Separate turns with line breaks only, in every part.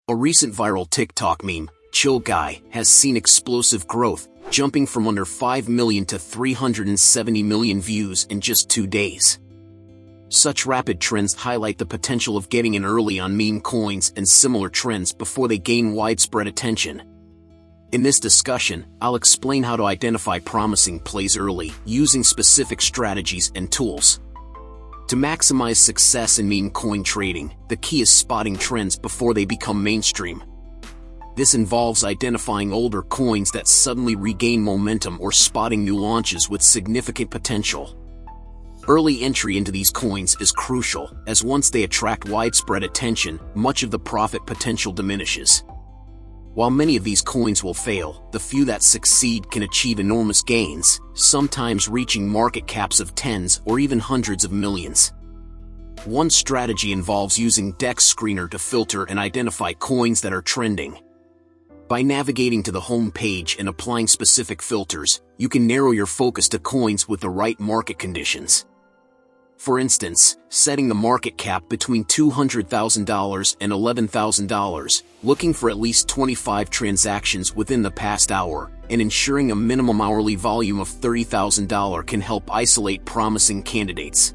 A recent viral TikTok meme, "Chill Guy," has seen explosive growth, jumping from under 5 million to 370 million views in just 2 days. Such rapid trends highlight the potential of getting in early on meme coins and similar trends before they gain widespread attention. In this discussion, I'll explain how to identify promising plays early, using specific strategies and tools. To maximize success in meme coin trading, the key is spotting trends before they become mainstream. This involves identifying older coins that suddenly regain momentum or spotting new launches with significant potential. Early entry into these coins is crucial, as once they attract widespread attention, much of the profit potential diminishes. While many of these coins will fail, the few that succeed can achieve enormous gains, sometimes reaching market caps of tens or even hundreds of millions. One strategy involves using DEX Screener to filter and identify coins that are trending. By navigating to the home page and applying specific filters, you can narrow your focus to coins with the right market conditions. For instance, setting the market cap between $200,000 and $11,000, looking for at least 25 transactions within the past hour, and ensuring a minimum hourly volume of $30,000 can help isolate promising candidates.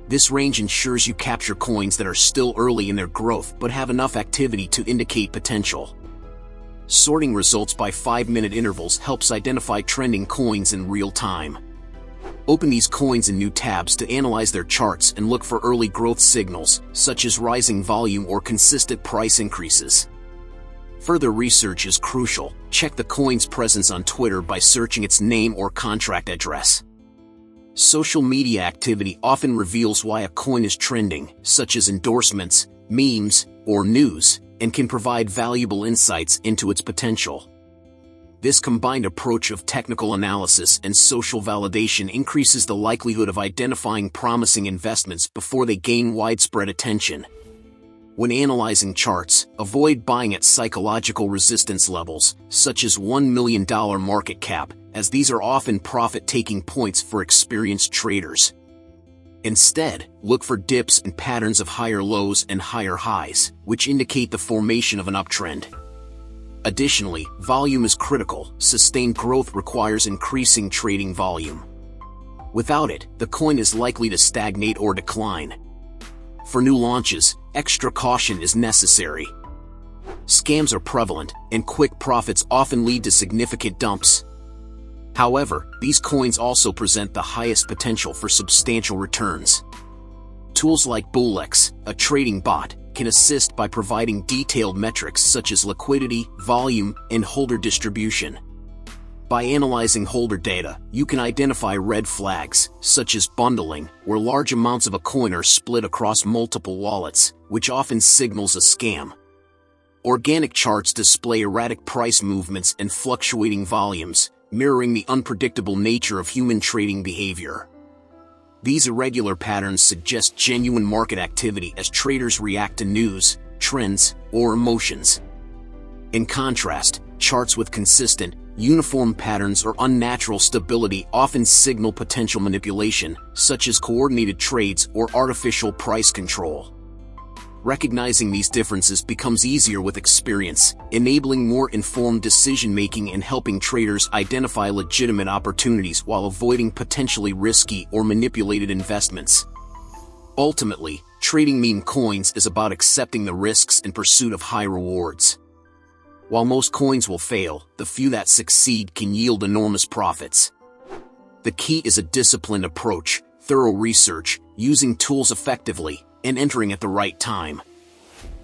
This range ensures you capture coins that are still early in their growth but have enough activity to indicate potential. Sorting results by 5-minute intervals helps identify trending coins in real time. Open these coins in new tabs to analyze their charts and look for early growth signals, such as rising volume or consistent price increases. Further research is crucial. Check the coin's presence on Twitter by searching its name or contract address. Social media activity often reveals why a coin is trending, such as endorsements, memes, or news, and can provide valuable insights into its potential. This combined approach of technical analysis and social validation increases the likelihood of identifying promising investments before they gain widespread attention. When analyzing charts, avoid buying at psychological resistance levels, such as $1 million market cap, as these are often profit-taking points for experienced traders. Instead, look for dips and patterns of higher lows and higher highs, which indicate the formation of an uptrend. Additionally, volume is critical. Sustained growth requires increasing trading volume. Without it, the coin is likely to stagnate or decline. For new launches, extra caution is necessary. Scams are prevalent, and quick profits often lead to significant dumps. However, these coins also present the highest potential for substantial returns. Tools like Bullex, a trading bot, can assist by providing detailed metrics such as liquidity, volume, and holder distribution. By analyzing holder data, you can identify red flags, such as bundling, where large amounts of a coin are split across multiple wallets, which often signals a scam. Organic charts display erratic price movements and fluctuating volumes, mirroring the unpredictable nature of human trading behavior. These irregular patterns suggest genuine market activity as traders react to news, trends, or emotions. In contrast, charts with consistent, uniform patterns or unnatural stability often signal potential manipulation, such as coordinated trades or artificial price control. Recognizing these differences becomes easier with experience, enabling more informed decision-making and helping traders identify legitimate opportunities while avoiding potentially risky or manipulated investments. Ultimately, trading meme coins is about accepting the risks in pursuit of high rewards. While most coins will fail, the few that succeed can yield enormous profits. The key is a disciplined approach, thorough research, using tools effectively, and entering at the right time.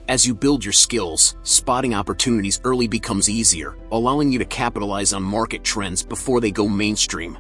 As you build your skills, spotting opportunities early becomes easier, allowing you to capitalize on market trends before they go mainstream.